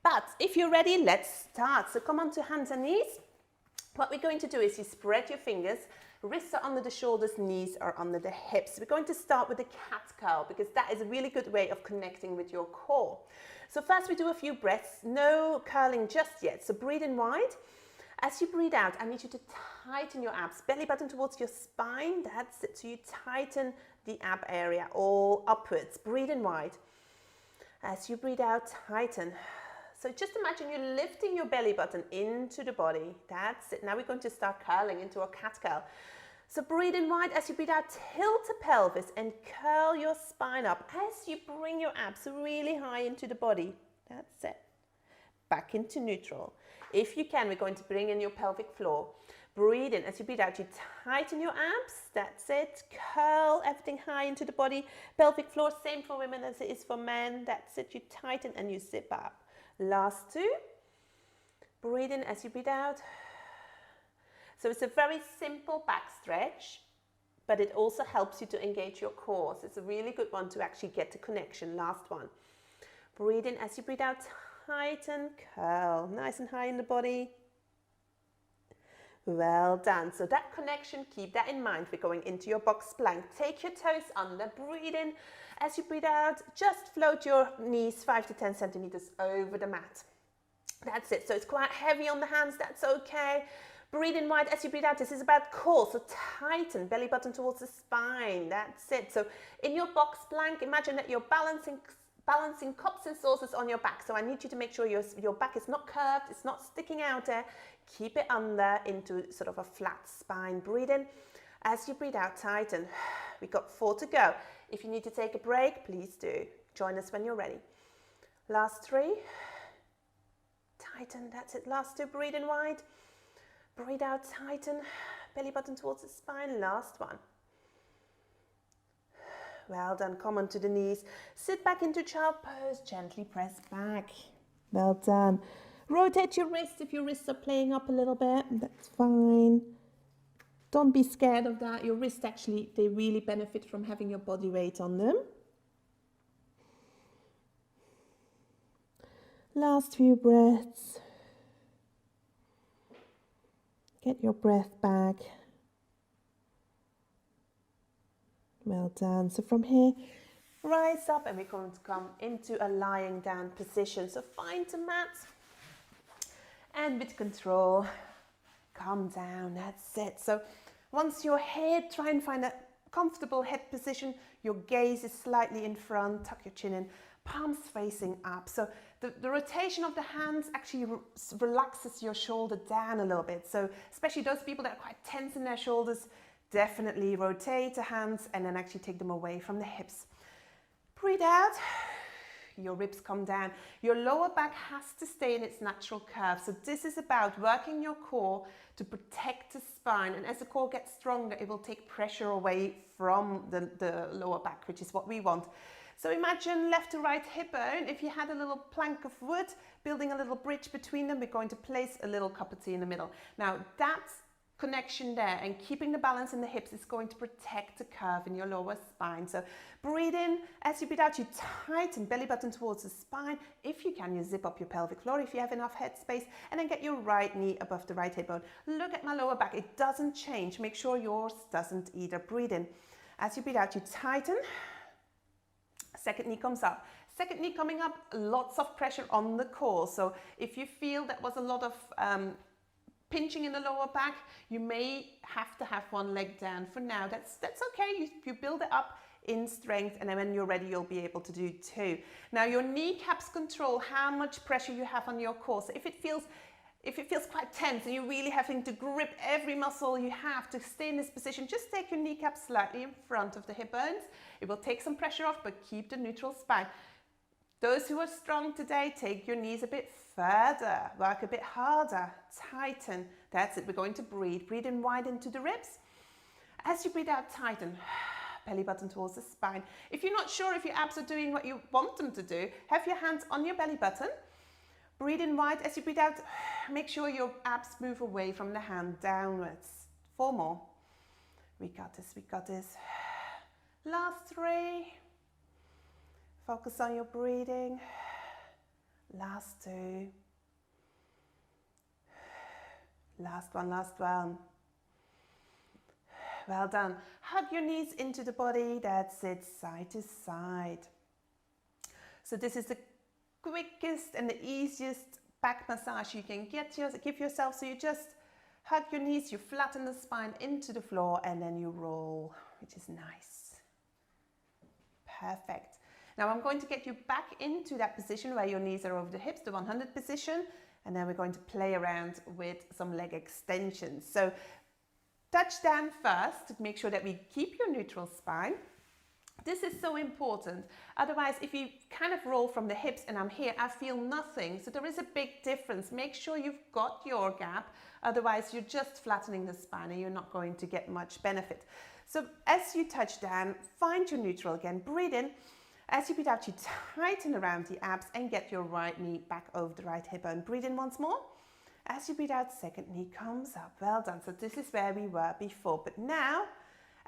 But if you're ready, let's start. So come on to hands and knees. What we're going to do is you spread your fingers, wrists are under the shoulders, knees are under the hips. We're going to start with the cat cow because that is a really good way of connecting with your core. So first we do a few breaths, no curling just yet. So breathe in wide. As you breathe out, I need you to tighten your abs, belly button towards your spine. That's it. So you tighten the ab area all upwards. Breathe in wide. As you breathe out, tighten. So just imagine you're lifting your belly button into the body. That's it. Now we're going to start curling into a cat curl. So breathe in wide. As you breathe out, tilt the pelvis and curl your spine up as you bring your abs really high into the body. That's it. Back into neutral. If you can, we're going to bring in your pelvic floor. Breathe in. As you breathe out, you tighten your abs. That's it. Curl everything high into the body. Pelvic floor, same for women as it is for men. That's it. You tighten and you zip up. Last two. Breathe in as you breathe out. So it's a very simple back stretch, but it also helps you to engage your core. So it's a really good one to actually get the connection. Last one. Breathe in as you breathe out. Tighten, curl, nice and high in the body. Well done. So that connection, keep that in mind. We're going into your box plank. Take your toes under, breathe in. As you breathe out, just float your knees 5 to 10 centimeters over the mat. That's it. So it's quite heavy on the hands, that's okay. Breathe in wide as you breathe out. This is about core, so tighten, belly button towards the spine. That's it. So in your box plank, imagine that you're balancing cups and saucers on your back. So I need you to make sure your back is not curved, it's not sticking out there. Keep it under into sort of a flat spine. Breathe in. As you breathe out, tighten. We've got 4 to go. If you need to take a break, please do. Join us when you're ready. Last 3. Tighten, that's it. Last 2, breathe in wide. Breathe out, tighten. Belly button towards the spine. Last one. Well done. Come onto the knees. Sit back into child pose. Gently press back. Well done. Rotate your wrists if your wrists are playing up a little bit. That's fine. Don't be scared of that. Your wrists actually, they really benefit from having your body weight on them. Last few breaths. Get your breath back. Well done. So from here, rise up and we're going to come into a lying down position. So find the mat and with control, come down. That's it. So once your head, try and find a comfortable head position. Your gaze is slightly in front. Tuck your chin in, palms facing up. So the rotation of the hands actually relaxes your shoulder down a little bit. So especially those people that are quite tense in their shoulders, definitely rotate the hands and then actually take them away from the hips. Breathe out. Your ribs come down. Your lower back has to stay in its natural curve. So this is about working your core to protect the spine. And as the core gets stronger, it will take pressure away from the lower back, which is what we want. So imagine left to right hip bone. If you had a little plank of wood, building a little bridge between them, we're going to place a little cup of tea in the middle. Now that's connection there, and keeping the balance in the hips is going to protect the curve in your lower spine. So breathe in. As you breathe out, you tighten belly button towards the spine. If you can, you zip up your pelvic floor if you have enough head space, and then get your right knee above the right hip bone. Look at my lower back. It doesn't change. Make sure yours doesn't either. Breathe in. As you breathe out, you tighten. Second knee comes up. Second knee coming up, lots of pressure on the core. So if you feel that was a lot of pinching in the lower back, you may have to have one leg down for now. That's okay. You build it up in strength, and then when you're ready, you'll be able to do 2. Now your kneecaps control how much pressure you have on your core. So if it feels quite tense and you're really having to grip every muscle you have to stay in this position, just take your kneecaps slightly in front of the hip bones. It will take some pressure off, but keep the neutral spine. Those who are strong today, take your knees a bit further, work a bit harder, tighten. That's it. We're going to breathe. Breathe in wide into the ribs. As you breathe out, tighten. Belly button towards the spine. If you're not sure if your abs are doing what you want them to do, have your hands on your belly button. Breathe in wide. As you breathe out, make sure your abs move away from the hand downwards. 4 more. We got this, we got this. Last 3. Focus on your breathing. Last two. Last one, last one. Well done. Hug your knees into the body. That's it, side to side. So this is the quickest and the easiest back massage you can give yourself. So you just hug your knees, you flatten the spine into the floor, and then you roll, which is nice. Perfect. Now I'm going to get you back into that position where your knees are over the hips, the 100 position, and then we're going to play around with some leg extensions. So touch down first to make sure that we keep your neutral spine. This is so important. Otherwise, if you kind of roll from the hips and I'm here, I feel nothing. So there is a big difference. Make sure you've got your gap. Otherwise, you're just flattening the spine and you're not going to get much benefit. So as you touch down, find your neutral again. Breathe in. As you breathe out, you tighten around the abs and get your right knee back over the right hip bone. Breathe in once more. As you breathe out, second knee comes up. Well done. So this is where we were before. But now,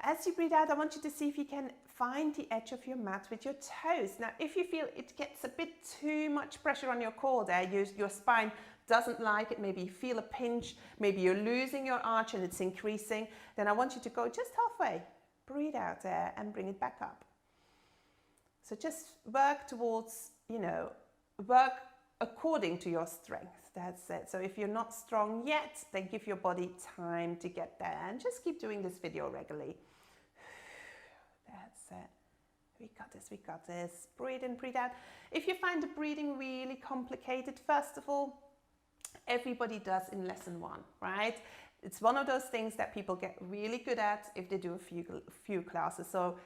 as you breathe out, I want you to see if you can find the edge of your mat with your toes. Now, if you feel it gets a bit too much pressure on your core there, your spine doesn't like it, maybe you feel a pinch, maybe you're losing your arch and it's increasing, then I want you to go just halfway. Breathe out there and bring it back up. So just work towards, work according to your strength. That's it. So if you're not strong yet, then give your body time to get there and just keep doing this video regularly. That's it. We got this, we got this. Breathe in, breathe out. If you find the breathing really complicated, first of all, everybody does in lesson 1, right? It's one of those things that people get really good at if they do a few classes. So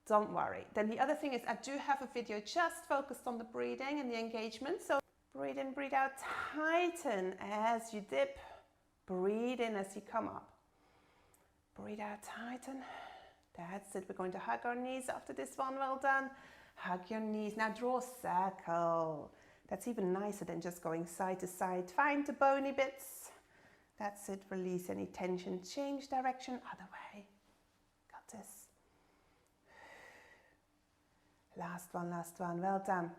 don't worry. Then the other thing is I do have a video just focused on the breathing and the engagement. So breathe in, breathe out, tighten as you dip. Breathe in as you come up. Breathe out, tighten. That's it. We're going to hug our knees after this one. Well done. Hug your knees. Now draw a circle. That's even nicer than just going side to side. Find the bony bits. That's it. Release any tension. Change direction. Other way. Got this. Last one, last one. Well done.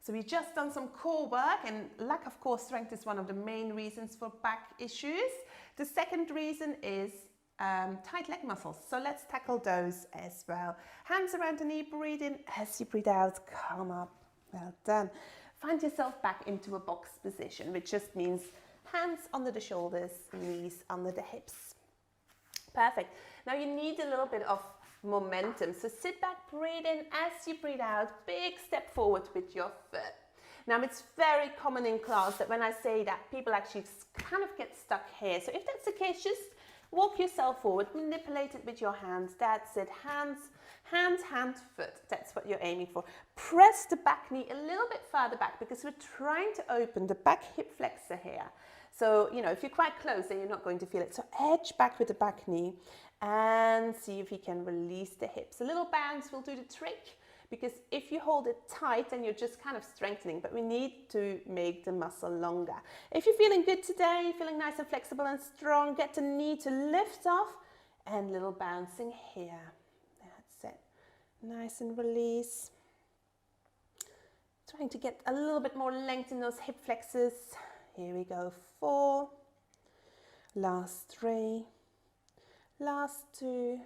So we've just done some core work, and lack of core strength is one of the main reasons for back issues. The second reason is tight leg muscles. So let's tackle those as well. Hands around the knee, breathe in. As you breathe out, come up. Well done. Find yourself back into a box position, which just means hands under the shoulders, knees under the hips. Perfect. Now you need a little bit of momentum. So sit back, breathe in. As you breathe out, big step forward with your foot. Now it's very common in class that when I say that, people actually kind of get stuck here. So if that's the case, just walk yourself forward, manipulate it with your hands. That's it. Hands, hand, hand, foot. That's what you're aiming for. Press the back knee a little bit further back because we're trying to open the back hip flexor here. So, if you're quite close, then you're not going to feel it. So edge back with the back knee and see if you can release the hips. A little bounce will do the trick, because if you hold it tight, then you're just kind of strengthening, but we need to make the muscle longer. If you're feeling good today, feeling nice and flexible and strong, get the knee to lift off and little bouncing here. That's it. Nice and release. Trying to get a little bit more length in those hip flexors. Here we go. 4, last 3, last 2,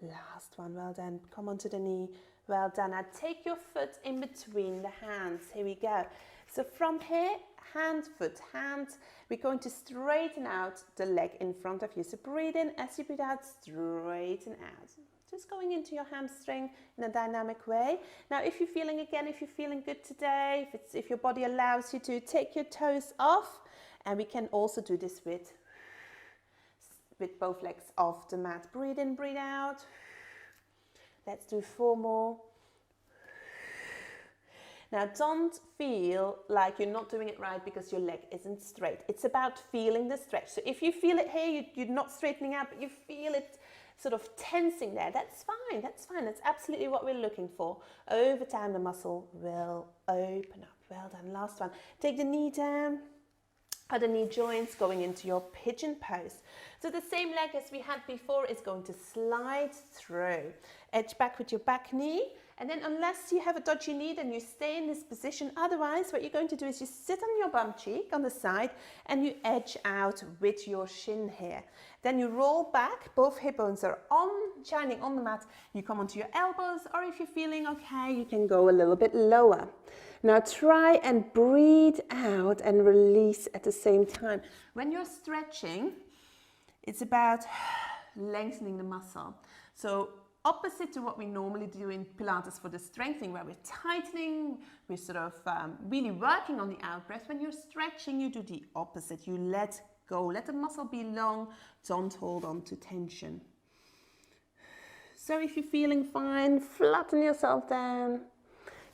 last one. Well done. Come onto the knee. Well done. Now take your foot in between the hands. Here we go. So from here, hand, foot, hand. We're going to straighten out the leg in front of you. So breathe in. As you breathe out, straighten out. Just going into your hamstring in a dynamic way. Now, if you're feeling good today, if your body allows you to, take your toes off, and we can also do this with both legs off the mat. Breathe in, breathe out. Let's do 4 more. Now, don't feel like you're not doing it right because your leg isn't straight. It's about feeling the stretch. So if you feel it here, you're not straightening out, but you feel it sort of tensing there, that's fine, that's fine. That's absolutely what we're looking for. Over time, the muscle will open up. Well done. Last one. Take the knee down, other knee joints going into your pigeon pose. So the same leg as we had before is going to slide through. Edge back with your back knee. And then unless you have a dodgy knee, then you stay in this position. Otherwise, what you're going to do is you sit on your bum cheek on the side and you edge out with your shin here. Then you roll back, both hip bones are shining on the mat. You come onto your elbows, or if you're feeling okay, you can go a little bit lower. Now try and breathe out and release at the same time. When you're stretching, it's about lengthening the muscle. So opposite to what we normally do in Pilates for the strengthening, where we're tightening, we're sort of really working on the out breath. When you're stretching, you do the opposite. You let go, let the muscle be long, don't hold on to tension. So if you're feeling fine, flatten yourself down.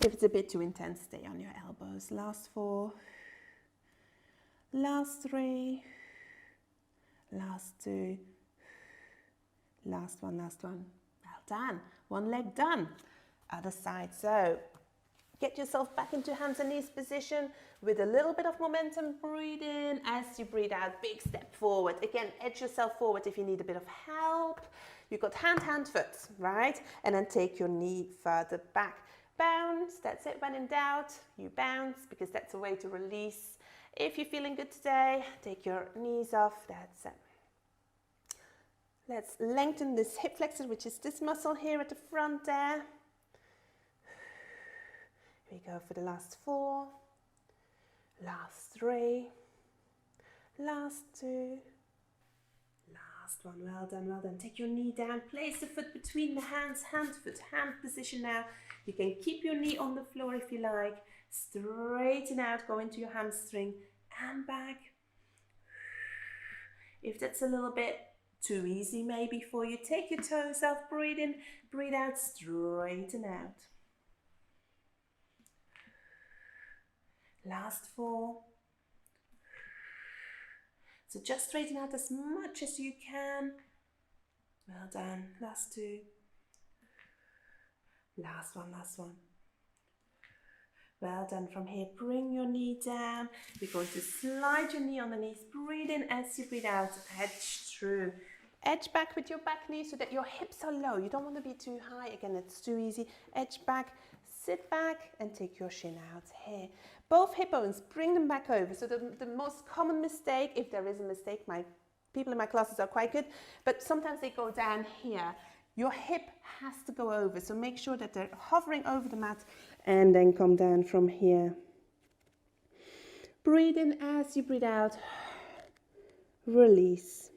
If it's a bit too intense, stay on your elbows. Last 4, last 3, last 2, last 1, last 1. Well done. One leg done. Other side. So get yourself back into hands and knees position with a little bit of momentum. Breathe in. As you breathe out, big step forward. Again, edge yourself forward if you need a bit of help. You've got hand, hand, foot, right? And then take your knee further back. Bounce. That's it. When in doubt, you bounce, because that's a way to release. If you're feeling good today, take your knees off. That's it. Let's lengthen this hip flexor, which is this muscle here at the front there. Here we go for the last 4, last 3, last 2, last 1. Well done, well done. Take your knee down, place the foot between the hands, hand, foot, hand position now. You can keep your knee on the floor if you like. Straighten out, go into your hamstring and back. If that's a little bit too easy maybe for you, take your toes off, breathe in, breathe out, straighten out. Last 4. So just straighten out as much as you can. Well done. Last 2. Last 1, last 1. Well done. From here, bring your knee down. We're going to slide your knee underneath. Breathe in as you breathe out. Edge through. Edge back with your back knee so that your hips are low. You don't want to be too high. Again, it's too easy. Edge back, sit back and take your shin out here. Both hip bones, bring them back over. So the most common mistake, if there is a mistake, people in my classes are quite good, but sometimes they go down here. Your hip has to go over. So make sure that they're hovering over the mat and then come down from here. Breathe in as you breathe out. Release.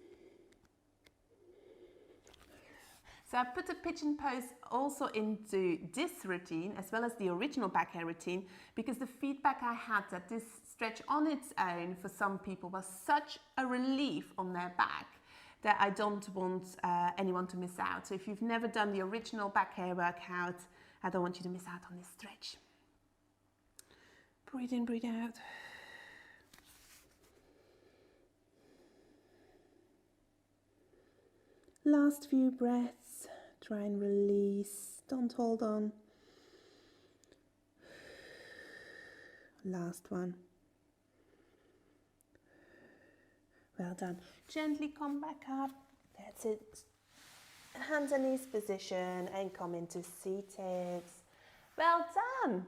So I put a pigeon pose also into this routine as well as the original back hair routine, because the feedback I had that this stretch on its own for some people was such a relief on their back that I don't want anyone to miss out. So if you've never done the original back hair workout, I don't want you to miss out on this stretch. Breathe in, breathe out. Last few breaths. Try and release. Don't hold on. Last one. Well done. Gently come back up. That's it. Hands and knees position and come into seated. Well done.